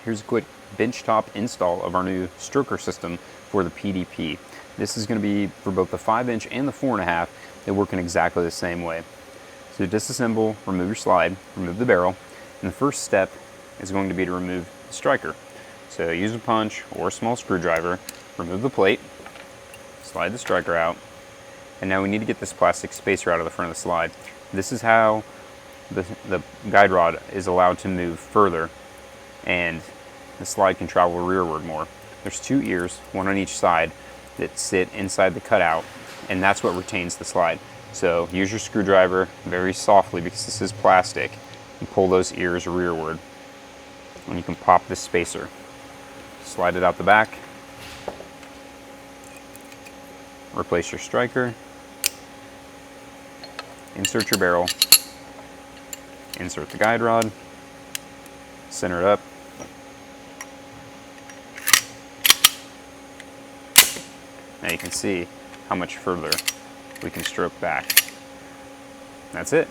here's a quick benchtop install of our new stroker system for the PDP. This is going to be for both the 5-inch and the 4.5. They work in exactly the same way. So disassemble, remove your slide, remove the barrel, and the first step is going to be to remove the striker. So use a punch or a small screwdriver, remove the plate, slide the striker out, and now we need to get this plastic spacer out of the front of the slide. This is how the guide rod is allowed to move further and the slide can travel rearward more. There's 2 ears, one on each side, that sit inside the cutout, and that's what retains the slide. So use your screwdriver very softly, because this is plastic, and pull those ears rearward. And you can pop this spacer. Slide it out the back. Replace your striker. Insert your barrel. Insert the guide rod. Center it up. Now you can see how much further we can stroke back. That's it.